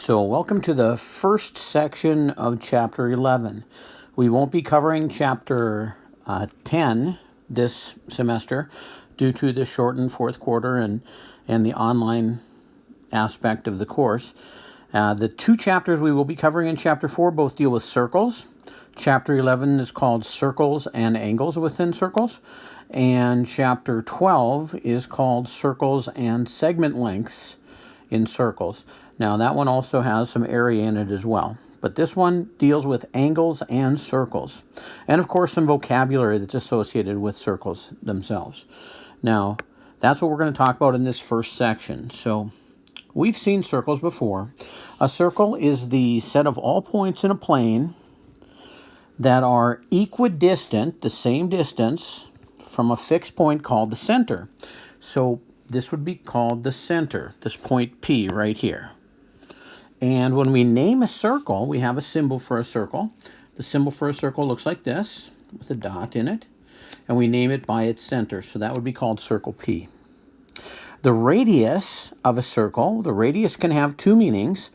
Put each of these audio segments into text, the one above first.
So welcome to the first section of Chapter 11. We won't be covering Chapter 10 this semester due to the shortened fourth quarter and the online aspect of the course. The two chapters we will be covering in Chapter 4 both deal with circles. Chapter 11 is called Circles and Angles Within Circles. And Chapter 12 is called Circles and Segment Lengths in Circles. Now that one also has some area in it as well. But this one deals with angles and circles. And of course some vocabulary that's associated with circles themselves. Now that's what we're going to talk about in this first section. So we've seen circles before. A circle is the set of all points in a plane that are equidistant, the same distance, from a fixed point called the center. So this would be called the center, this point P right here. And when we name a circle, we have a symbol for a circle. The symbol for a circle looks like this, with a dot in it. And we name it by its center, so that would be called circle P. The radius of a circle, the radius can have two meanings.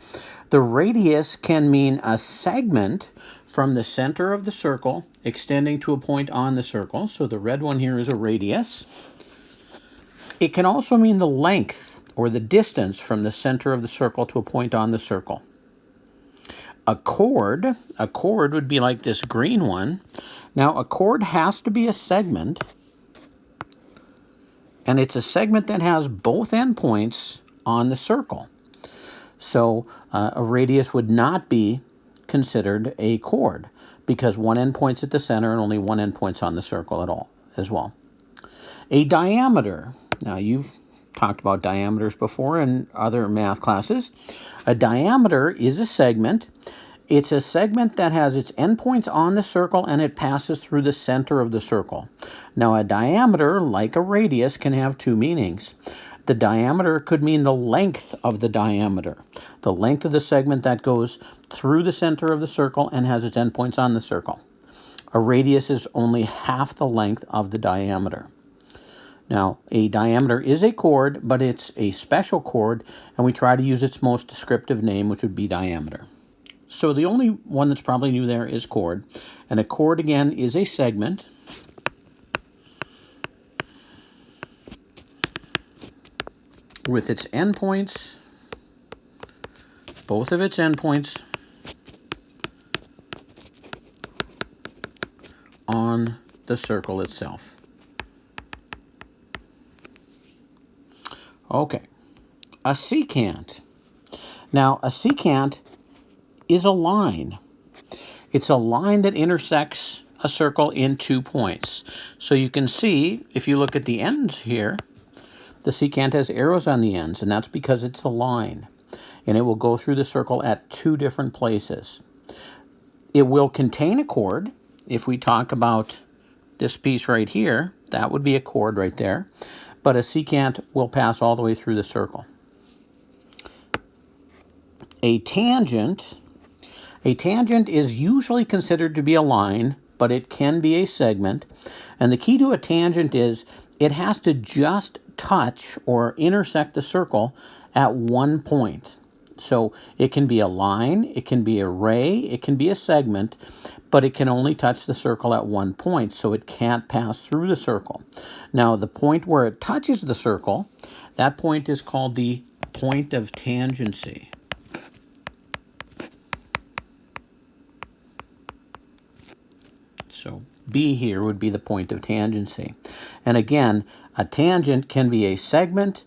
The radius can mean a segment from the center of the circle extending to a point on the circle. So the red one here is a radius. It can also mean the length or the distance from the center of the circle to a point on the circle. A chord would be like this green one. Now a chord has to be a segment, and it's a segment that has both endpoints on the circle. So a radius would not be considered a chord because one endpoint's at the center and only one endpoint's on the circle at all as well. A diameter. Now you've talked about diameters before in other math classes. A diameter is a segment. It's a segment that has its endpoints on the circle and it passes through the center of the circle. Now a diameter, like a radius, can have two meanings. The diameter could mean the length of the diameter, the length of the segment that goes through the center of the circle and has its endpoints on the circle. A radius is only half the length of the diameter. Now, a diameter is a chord, but it's a special chord, and we try to use its most descriptive name, which would be diameter. So the only one that's probably new there is chord. And a chord, again, is a segment. With its endpoints, both of its endpoints, on the circle itself. Okay, a secant. Now, a secant is a line. It's a line that intersects a circle in 2 points. So you can see, if you look at the ends here, the secant has arrows on the ends, and that's because it's a line. And it will go through the circle at 2 different places. It will contain a chord. If we talk about this piece right here, that would be a chord right there. But a secant will pass all the way through the circle. A tangent is usually considered to be a line, but it can be a segment. And the key to a tangent is it has to just touch or intersect the circle at one point. So it can be a line, it can be a ray, it can be a segment, but it can only touch the circle at one point, so it can't pass through the circle. Now, the point where it touches the circle, that point is called the point of tangency. So B here would be the point of tangency. And again, a tangent can be a segment,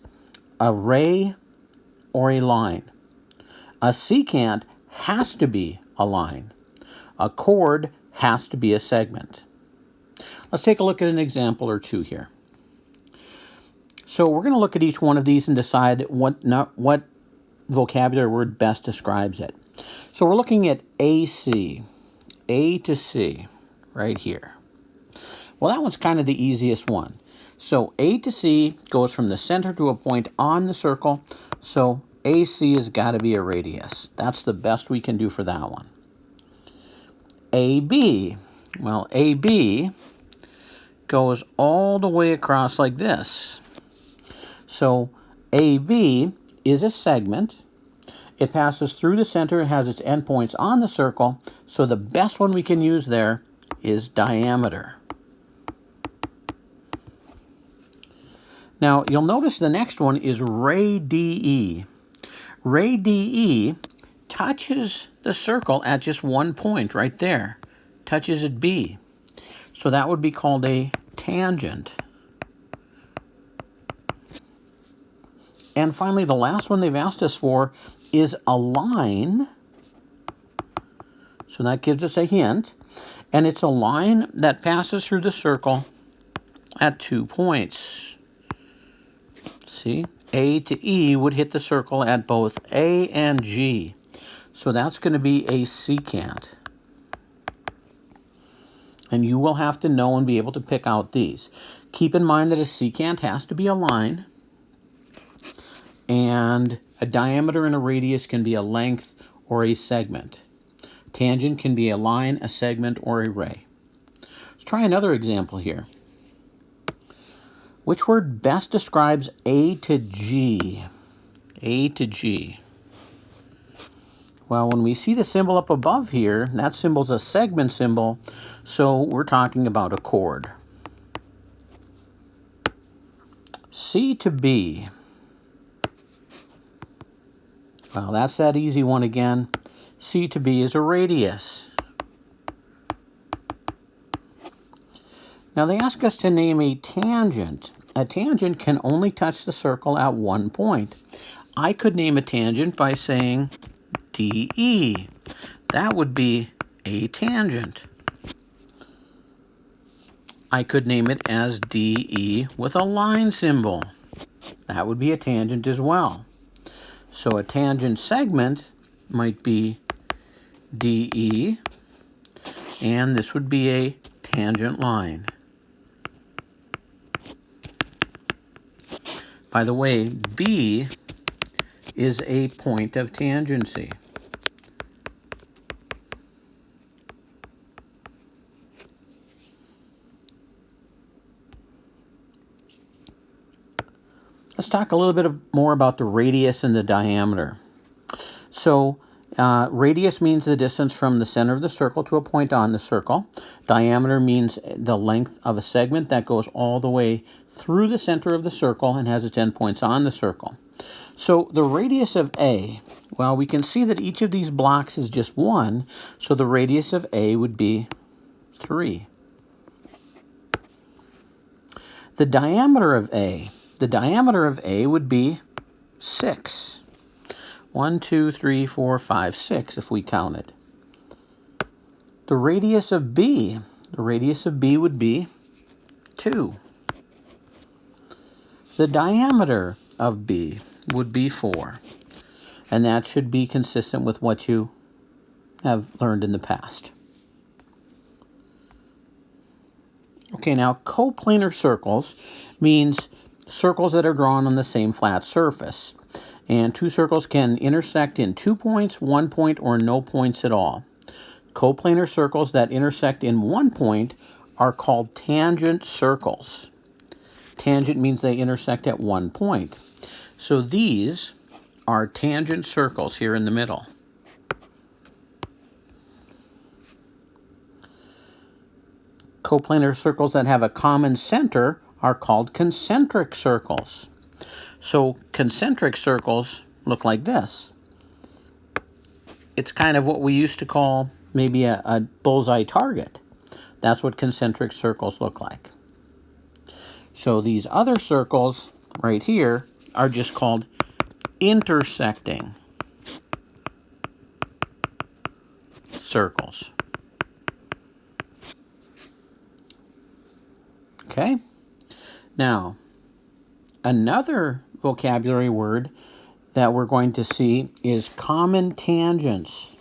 a ray, or a line. A secant has to be a line. A chord has to be a segment. Let's take a look at an example or two here. So we're going to look at each one of these and decide what vocabulary word best describes it. So we're looking at AC, A to C, right here. Well, that one's kind of the easiest one. So A to C goes from the center to a point on the circle. So AC has got to be a radius. That's the best we can do for that one. AB, well, AB goes all the way across like this. So AB is a segment. It passes through the center and has its endpoints on the circle, so the best one we can use there is diameter. Now, you'll notice the next one is ray DE. Ray DE touches the circle at just one point right there, touches at B. So that would be called a tangent. And finally, the last one they've asked us for is a line. So that gives us a hint. And it's a line that passes through the circle at 2 points. See? A to E would hit the circle at both A and G. So that's going to be a secant. And you will have to know and be able to pick out these. Keep in mind that a secant has to be a line. And a diameter and a radius can be a length or a segment. Tangent can be a line, a segment, or a ray. Let's try another example here. Which word best describes A to G? A to G. Well, when we see the symbol up above here, that symbol's a segment symbol, so we're talking about a chord. C to B. Well, that's that easy one again. C to B is a radius. Now they ask us to name a tangent. A tangent can only touch the circle at one point. I could name a tangent by saying DE. That would be a tangent. I could name it as DE with a line symbol. That would be a tangent as well. So a tangent segment might be DE, and this would be a tangent line. By the way, B is a point of tangency. Let's talk a little bit more about the radius and the diameter. So radius means the distance from the center of the circle to a point on the circle. Diameter means the length of a segment that goes all the way through the center of the circle and has its endpoints on the circle. So the radius of A, well, we can see that each of these blocks is just 1, so the radius of A would be 3. The diameter of A would be 6. 1, 2, 3, 4, 5, 6 if we counted. The radius of B would be 2. The diameter of B would be 4. And that should be consistent with what you have learned in the past. Okay, now coplanar circles means circles that are drawn on the same flat surface. And two circles can intersect in 2 points, 1 point, or no points at all. Coplanar circles that intersect in 1 point are called tangent circles. Tangent means they intersect at 1 point. So these are tangent circles here in the middle. Coplanar circles that have a common center are called concentric circles. So concentric circles look like this. It's kind of what we used to call maybe a bullseye target. That's what concentric circles look like. So these other circles right here are just called intersecting circles. Okay? Now, another vocabulary word that we're going to see is common tangents.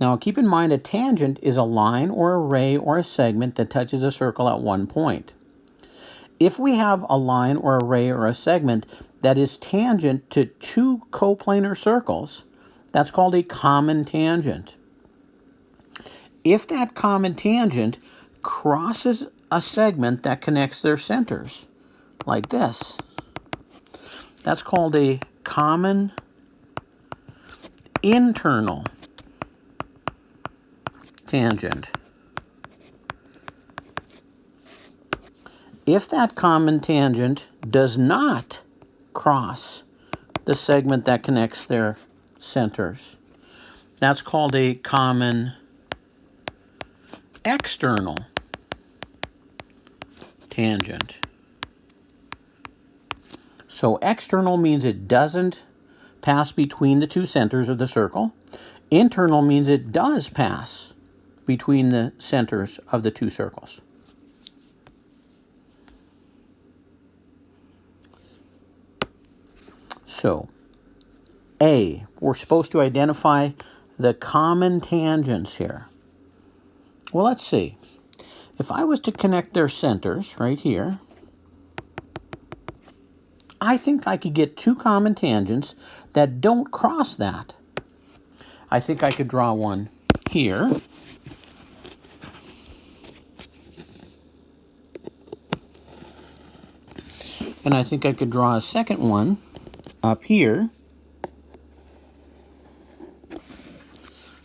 Now, keep in mind a tangent is a line or a ray or a segment that touches a circle at 1 point. If we have a line or a ray or a segment that is tangent to 2 coplanar circles, that's called a common tangent. If that common tangent crosses a segment that connects their centers, like this, that's called a common internal tangent. If that common tangent does not cross the segment that connects their centers, that's called a common external tangent. So external means it doesn't pass between the two centers of the circle. Internal means it does pass between the centers of the two circles. So, A, we're supposed to identify the common tangents here. Well, let's see. If I was to connect their centers right here, I think I could get two common tangents that don't cross that. I think I could draw one here. And I think I could draw a second one up here.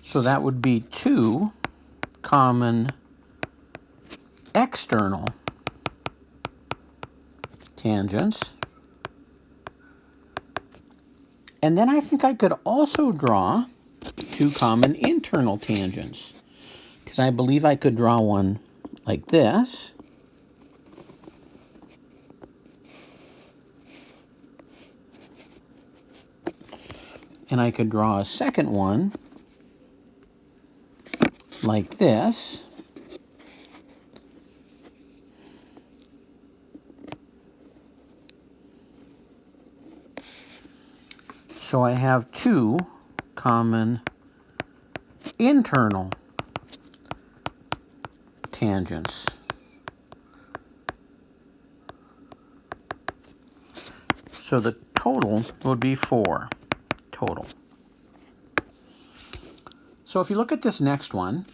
So that would be two common external tangents. And then I think I could also draw two common internal tangents, because I believe I could draw one like this. And I could draw a second one like this. So I have two common internal tangents. So the total would be 4 total. So if you look at this next one,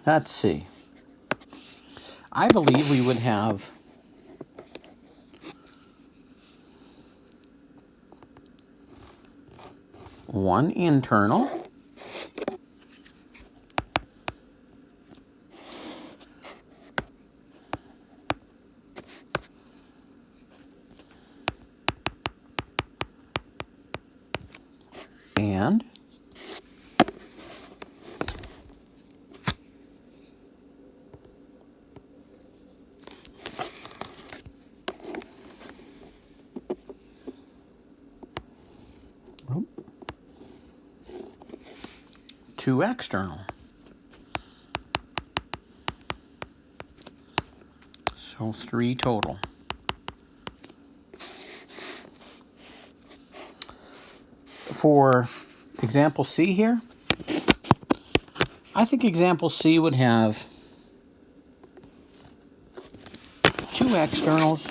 let's see. I believe we would have one internal and two external. So 3 total. For example C here, I think example C would have 2 externals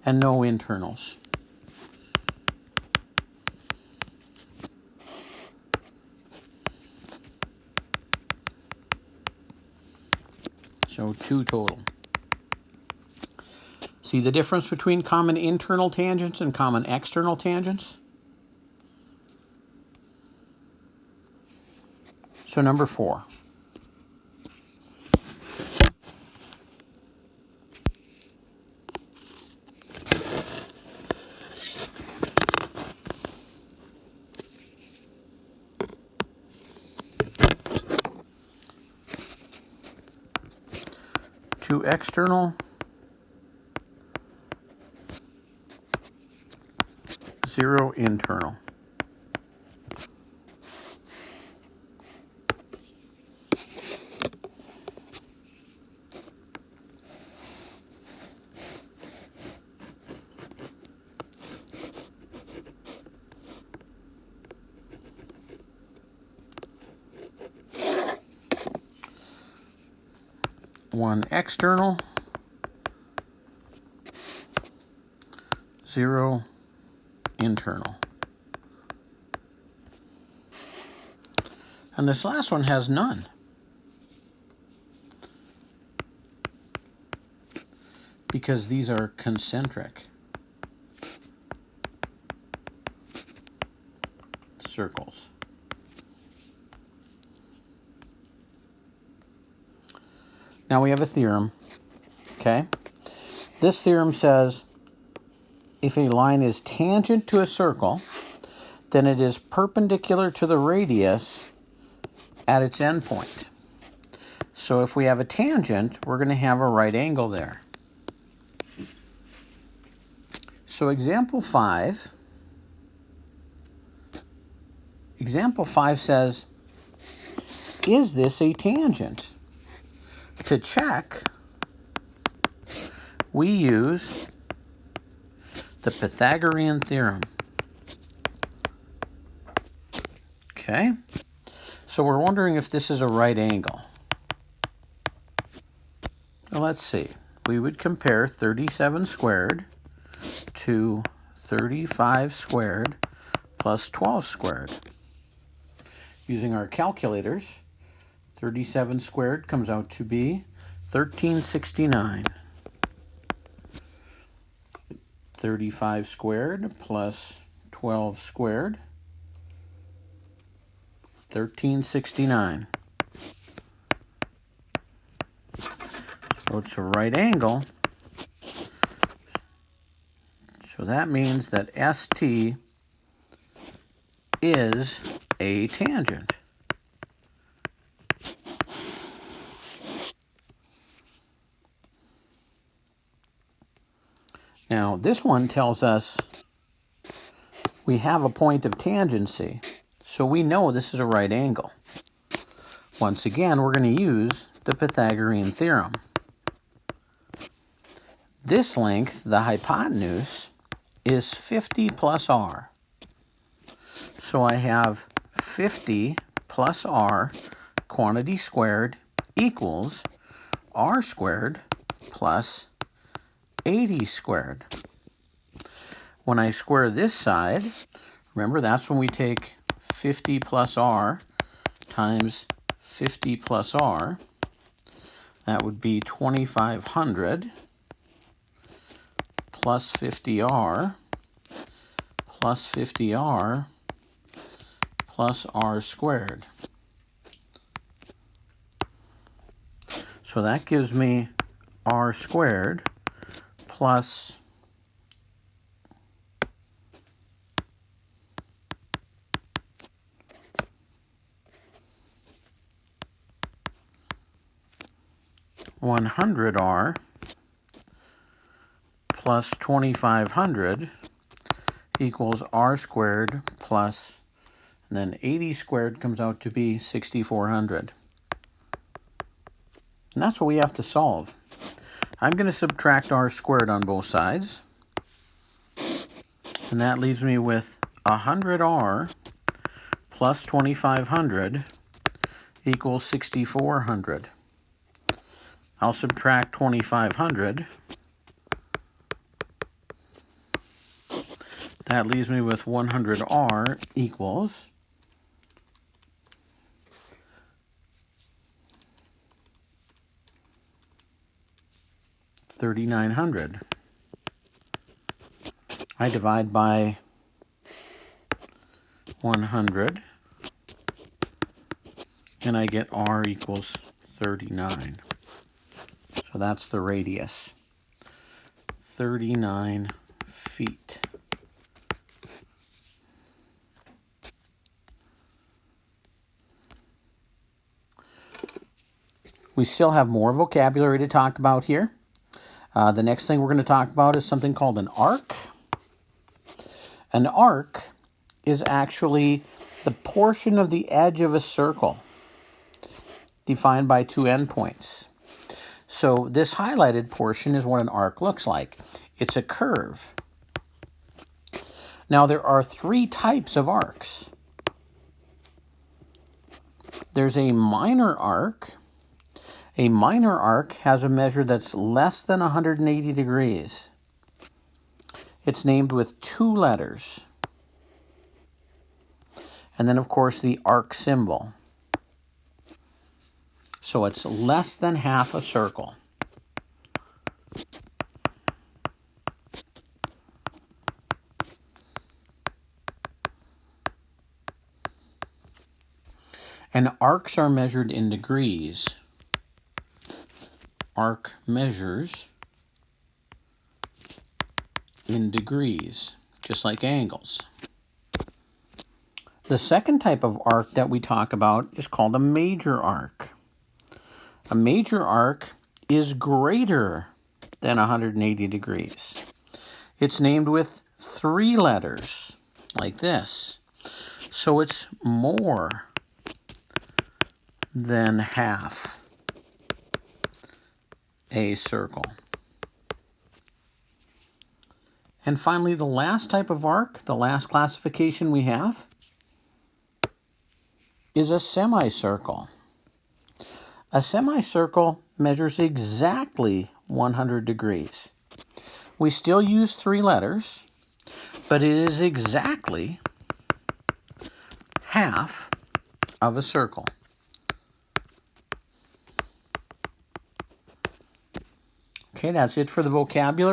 and no internals. So 2 total. See the difference between common internal tangents and common external tangents? So number 4. Two external, 0 internal. One external, 0 internal. And this last one has none. because these are concentric circles. Now we have a theorem, okay? This theorem says if a line is tangent to a circle, then it is perpendicular to the radius at its endpoint. So if we have a tangent, we're going to have a right angle there. So example 5 says, is this a tangent? To check, we use the Pythagorean theorem. Okay, so we're wondering if this is a right angle. Well, let's see. We would compare 37 squared to 35 squared plus 12 squared. Using our calculators, 37 squared comes out to be 1369. 35 squared plus 12 squared, 1369. So it's a right angle. So that means that ST is a tangent. Now, this one tells us we have a point of tangency, so we know this is a right angle. Once again, we're going to use the Pythagorean theorem. This length, the hypotenuse, is 50 plus r. So I have 50 plus r quantity squared equals r squared plus 80 squared. When I square this side, remember that's when we take 50 plus r times 50 plus r. That would be 2500 plus 50r plus 50r plus r squared. So that gives me r squared plus 100r plus 2500 equals r squared plus, and then 80 squared comes out to be 6400. And that's what we have to solve. I'm going to subtract r squared on both sides. And that leaves me with 100r plus 2500 equals 6400. I'll subtract 2500. That leaves me with 100r equals 3900. I divide by 100, and I get r equals 39. So that's the radius, 39 feet. We still have more vocabulary to talk about here. The next thing we're going to talk about is something called an arc. An arc is actually the portion of the edge of a circle defined by two endpoints. So this highlighted portion is what an arc looks like. It's a curve. Now there are three types of arcs. There's a minor arc. A minor arc has a measure that's less than 180 degrees. It's named with two letters. And then, of course, the arc symbol. So it's less than half a circle. And arcs are measured in degrees. Arc measures in degrees, just like angles. The second type of arc that we talk about is called a major arc. A major arc is greater than 180 degrees. It's named with 3 letters, like this. So it's more than half a circle. And finally, the last type of arc, the last classification we have, is a semicircle. A semicircle measures exactly 100 degrees. We still use 3 letters, but it is exactly half of a circle. Okay, that's it for the vocabulary.